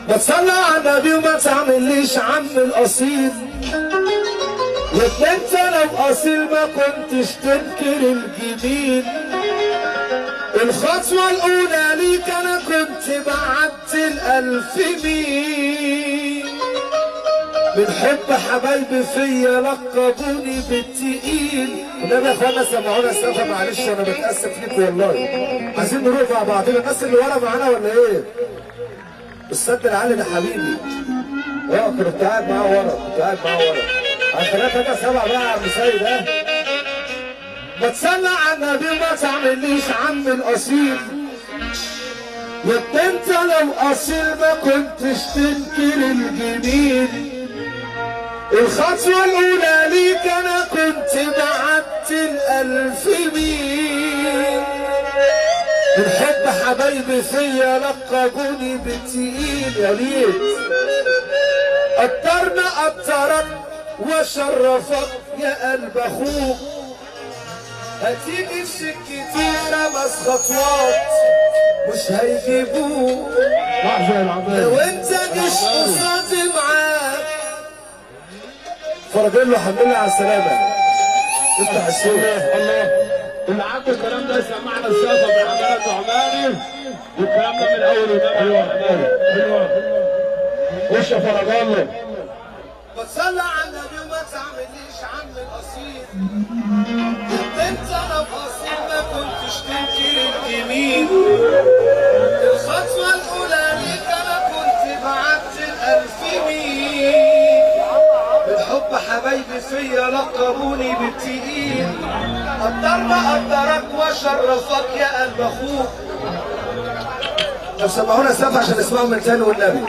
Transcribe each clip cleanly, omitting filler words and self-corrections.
ما تصلي على النبي وما تعمليش عم الاصيل. يا ابني انت لو اصيل ما كنتش تنكر الجميل. الخطوة الأولى ليك أنا كنت بعت الألف ميل. من حب حبايبي فيا لقبوني بالتقيل. والنبي يا اخوانا سمعونا السقفة، معلش أنا بتأسف ليكوا والله. عايزين نروح مع بعضنا. الناس اللي ورا معانا ولا إيه؟ السد العالي ده حبيبي. كنت قاعد معاه ورا. خلينا 3-7 بقى يا عم سيد. ما تصلي على النبي وما تعمليش عم الاصيل. يا ابني انت لو اصيل ما كنتش تنكر الجميل. الخطوه الاولى ليك انا كنت بعت الالف ميل. من حب حبايبي فيا لقبوني بالتقيل. يا ريت قدرنا قدرك وشرفك يا قلب اخوك. هتيجي في سكتي 5 خطوات مش هيجيبوك. لو انت مش قصادي معاك. فرجل له الحمد لله على السلامة. افتح السوق. الله اللي عنده الكلام ده يسمعنا السقفة بحمادة النعماني. والكلام ده من أول وده. أيوه وش يا فرج الله. ما تصلي على النبي وما تعمليش عم الاصيل. انت لو اصيل ما كنتش تنكر الجميل. الخطوه الاولى ليك انا كنت بعت الالف ميل. بالحب حبايبي فيا لقبوني بالتقيل. قدرنا قدرك وشرفك يا قلب اخوك. طب سمعونا السقف عشان نسمعهم من تاني والنبي.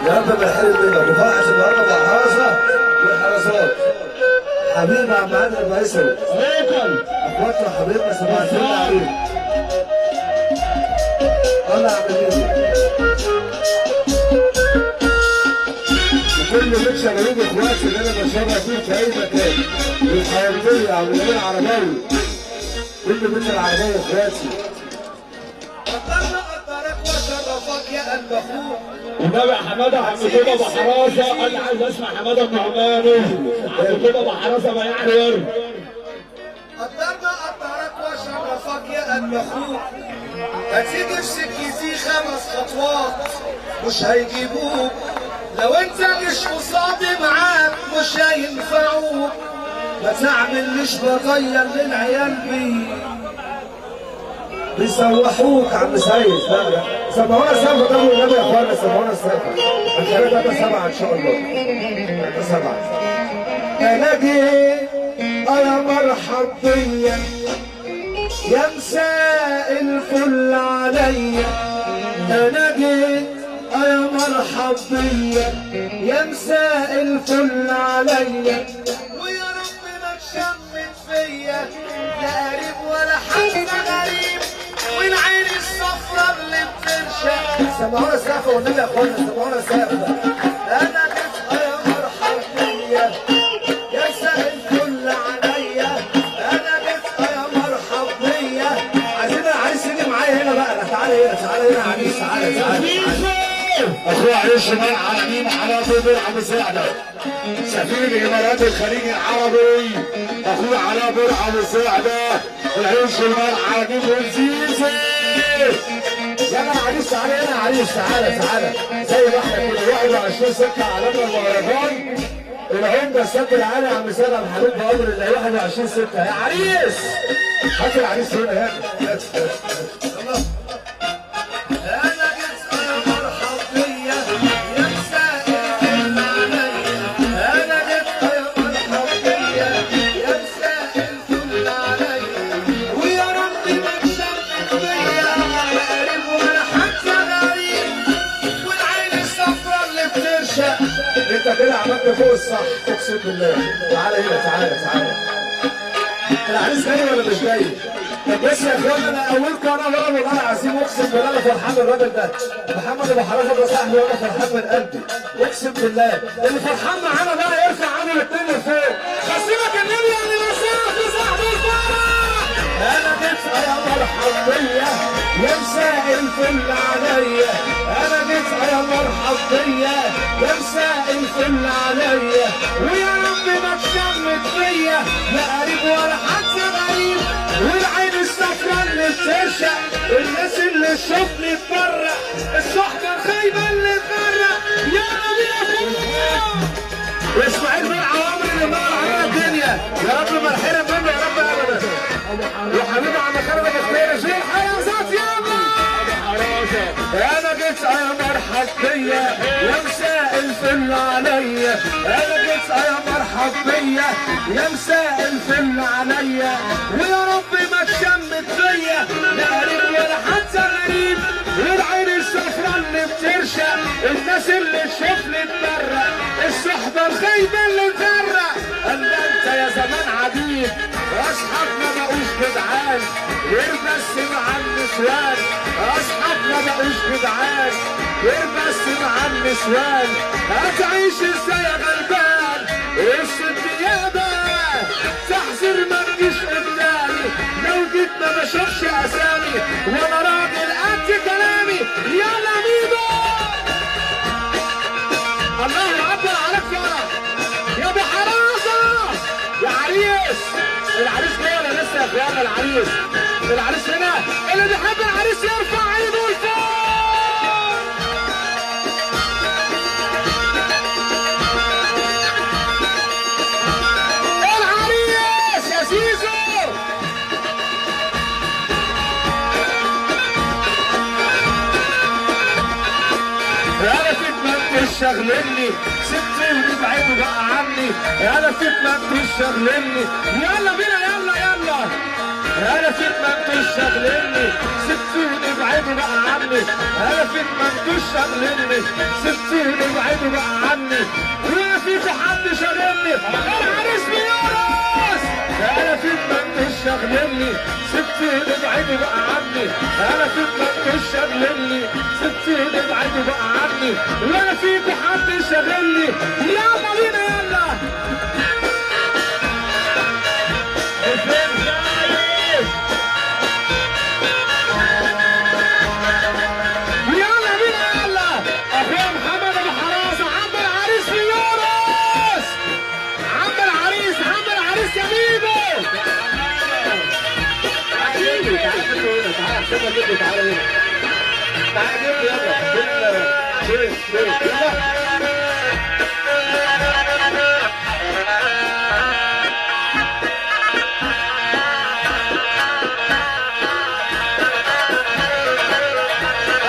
يا رب ما يحرم منك. وفرحة النهارده مع حراسة والحراسات. حبيبي عم عادل البيسري. اخواتنا وحبيبنا صباح الفل عليك. الله يا عم ميدو. وكل بيت شغالين اخواتي اللي انا بشرف فيهم في اي مكان. والحياتية يا عم الامير العرباوي. كل بيت العرباوي اخواتي. قدرنا قدرك وشرفك يا قلب اخوك. والنبي حماده عم كده ابو حراسه. انا عايز اسمع حماده النعماني. عم كده ابو حراسه ما يعني ورد. قدرنا قدرك وشرفك يا قلب اخوك. هتيجي في سكتي 5 خطوات مش هيجيبوك. لو انت مش قصادي معاك مش هينفعوك. ما تعملش بغير للعيال بيسوحوك عم سيد. لا سمعونا السقفة ده والنبي يا اخوانا. سمعونا السقفة. هنخليها 3-7 ان شاء الله. 3-7. انا جيت يا مرحب بيا يا مساء الفل عليا. انا جيت يا مرحب بيا يا مساء الفل عليا. ويا رب ما تشمت فيا لا قريب ولا حد غريب. والعين الصفرا اللي بترشق. سمعونا السقفة والنبي يا اخوانا. سمعونا السقفة. انا جيت يا مرحب بيا يا مساء الفل عليا. انا جيت يا مرحب بيا. عايزين العريس يجي معايا هنا بقى. تعالى هنا عريس. تعالى اخويا عريس شمال على مين؟ على ابو برعه مساعده. سفير الامارات الخليج العربي اخويا علاء برعه مساعده. العريس شمال على مين؟ والزيزي. يلا يا عريس تعالى هنا يا عريس. تعالى زي ما احنا كنا 21 6 علامه المهرجان. العمده السد العالي يا عم سيد عبد الحميد بامر الله 21 6 يا عريس. هات العريس هنا. هات انت كده عملت فوق الصح اقسم بالله. تعالى هنا. تعالى العريس جاي ولا مش جاي؟ طب بس يا اخوانا انا اولكم انا ورا والله العظيم اقسم بالله انا فرحان الراجل ده. محمد ابو حراسه ده صاحبي وانا فرحان من قلبي اقسم بالله. اللي فرحان معانا بقى يرفع عنه الاثنين لفوق. خصيمك النبي اللي مساك صاحب الفرح. انا جيت يا مرحب بيا يا مساء الفل عليا. انا جيت يا مرحب ويا رب ما تشمت فيا لا قريب ولا حتى غريب، والعين الصفرا اللي بترشق الناس اللي تشوفني تبرق، الصحبة الخايبة اللي تغرق. يلا بينا فوق اسماعيل بن عوامر اللي نور علينا الدنيا، يا رب ما نحرم منه يا رب ابدا. وحبيبي عم خالد الكبير زي الحراسات. يلا انا جيت يا مرحب بيا يا مساء الفل عليا، انا جيت يا مرحب بيا يا مساء الفل عليا، ويا رب ما تشمت فيا لا قريب ولا حتى غريب، والعين الصفرا اللي بترشق الناس اللي تشوفني تبرق، الصحبه الخايبه اللي تغرق. قال انت يا زمان عديد واصحابنا بقوش جدعان غير بس مع النسوان، اصحابنا بقوش جدعان غير بس مع النسوان. هتعيش ازاي يا غلبان الست يابا تحذر ما تجيش قدامي، لو جيت ما بشوفش اسامي وانا راجل قد كلامي. يلا ميدو الله يعبر عليك فرح يا ابو حراسه يا عريس. العريس جاي ولا لسه يا اخوانا؟ العريس هنا، اللي بيحب العريس يرفع ايده لفوق. العريس يا زيزو انا فيك ما انتش شاغلني، سبتني وتبعدوا بقى عني، انا فيك ما انتش شاغلني. يلا بينا يلا انا فيك ما انتش شاغلني، سبتني وتبعدوا بقى عني، انا فيك ما انتش شاغلني، سبتني وتبعدوا بقى عني، ولا فيك حد شاغلني. العريس بيورث انا فيك ما انتش شاغلني، سبتني وتبعدوا بقى عني، انا فيك ما انتش شاغلني، سبتني وتبعدوا بقى عني، ولا فيك حد شاغلني. يلا بينا يلا تعالى هنا تعالى يلا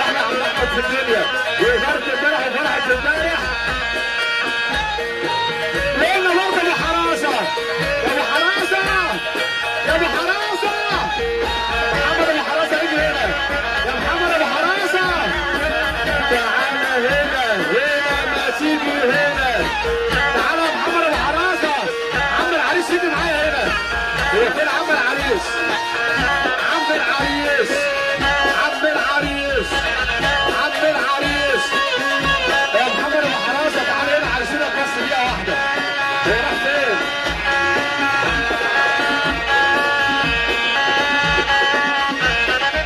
احنا عم نحمد في الدنيا وإدارة امبارح وفرحة امبارح. لقينا برضه ابو حراسة يا ابو حراسة يا ابو حراسة محمد ابو حراسة يجي هنا يا محمد ابو حراسة تعالى هنا ما تيجي هنا. تعالى يا محمد ابو حراسة عم العريس يجي معايا هنا. هو فين عم العريس؟ عم العريس عم العريس عم العريس يا محمد ابو حراسة تعالى هنا عايزينك بس دقيقة واحدة. هو راح فين؟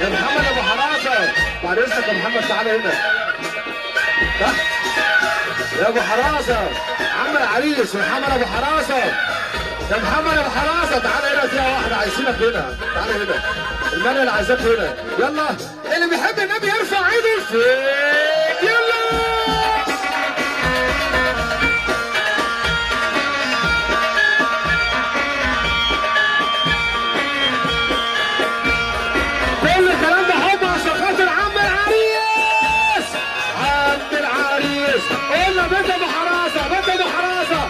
يا محمد ابو حراسه بعد اذنك يا محمد تعالى هنا تحت يا ابو حراسه عم العريس محمد ابو حراسه يا محمد ابو حراسه تعالى هنا دقيقه واحده عايزينك هنا. تعالى هنا المنى اللي عايزاك هنا. يلا اللي بيحب النبي يرفع ايده فين. يلا كل الكلام ده حب عشان خاطر عم العريس. عم العريس قلنا بنت ابو حراسه بنت ابو حراسه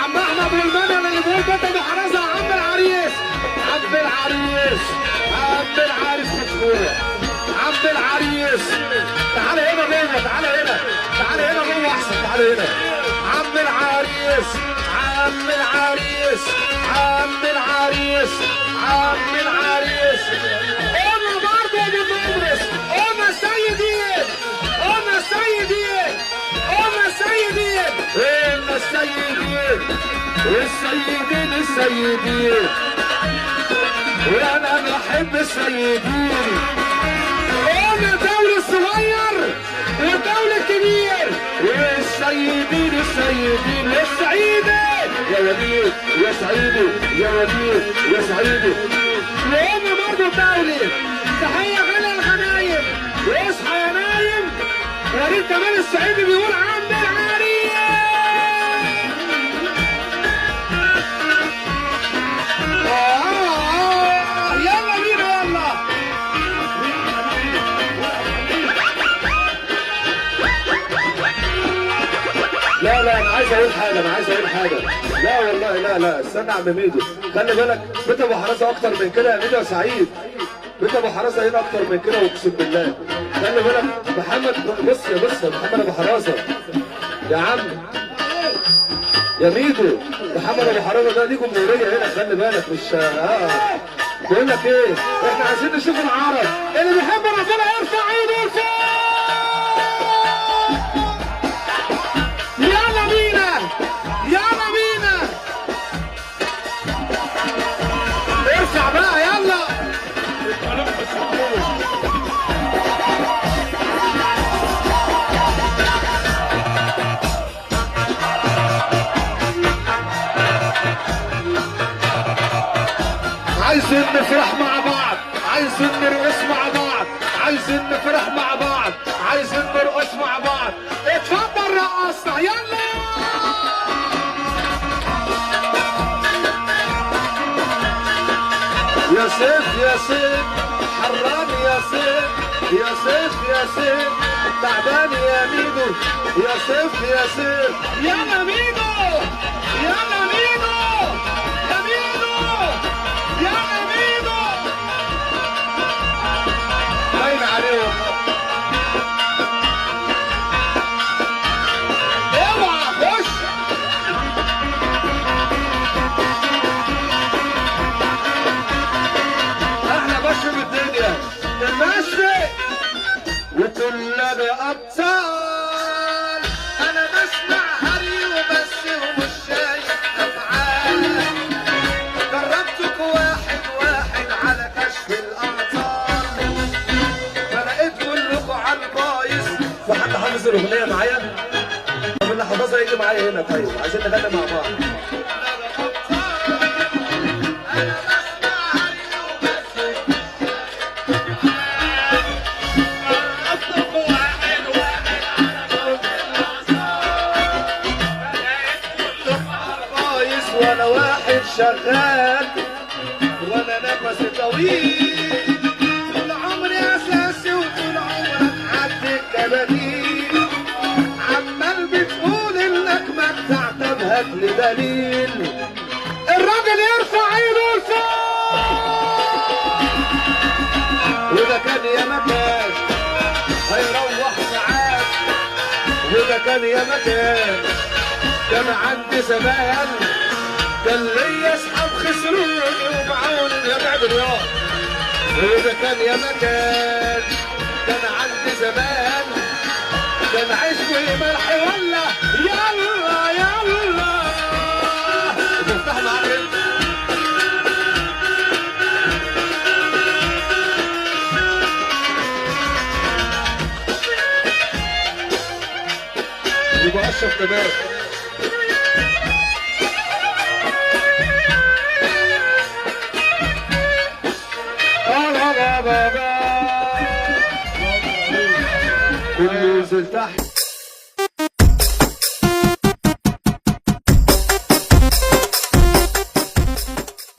عم احمد والمنى اللي بيقول بنت ابو حراسه عم العريس عم العريس عم العريس مشهور عم العريس. تعالى هنا جوه تعالى هنا تعالى هنا جوه احسن تعالى هنا عم العريس عم العريس عم العريس عم العريس. قلنا برضه يا مدرس قلنا السيدين قلنا السيدين قلنا السيدين قلنا السيدين السيدين السيدين وانا بحب السيدين. قلنا الدولة الصغير والدولة الكبير والسيدين السيدين السعيدين يا وليد يا سعيدي يا وليد يا سعيدي. لأن برضه الدولي تحية غالية الغنايم واصحى يا نايم. وليد كمال السعيدي بيقول عند العريس. يلا بينا يلا. لا انا عايز اقول حاجه لا والله لا استنى يا عم ميدو. خلي بالك بيت ابو حراسه اكتر من كده يا ميدو يا سعيد. بيت ابو حراسه هنا اكتر من كده اقسم بالله. خلي بالك محمد بص يا محمد ابو حراسه يا عم يا ميدو. محمد ابو حراسه ده ليه جمهوريه هنا خلي بالك مش بقول لك ايه احنا عايزين نشوف العرب اللي بيحب ربنا يرفع ايده لفوق. يلا بينا ارفع بقى يلا. عايزين نفرح مع بعض، عايزين نرقص مع بعض، عايزين نفرح مع بعض، عايزين نرقص مع بعض. اتفضل رقصنا يلا. يا سيف حران يا سيف تعبان يا ميدو يا سيف يلا ميدو يلا ميدو يا ميدو يلا ميدو. باين عليهم اوعى خش. احنا بشر الدنيا المشي وكلنا ابطال. انا بسمع هري وبس ومش شايف افعال. جربتك واحد على كشف الامطار فلقيت كلكم على البايظ. وحد حافظ الاغنيه معايا؟ طب اللي حافظها يجي معايا هنا. طيب عايزين نغني مع بعض. وانا واحد شغال وانا نفسي طويل. طول عمري اساسي وطول عمرك حد الكباتين. عمال بتقول انك متعت بهات لي دليل. الراجل يرفع ايده لفوق. وده كان يا مكان هيروح ساعات. وده كان يا مكان كان عندي زمان. كان ليا اصحاب خسروني ومعوني يا بعد الرياض. وده كان يا مكان كان عندي زمان. كان عشق ملح ولا يلا تفتح معاك انت. يبقى اشرف تمام. كله ينزل تحت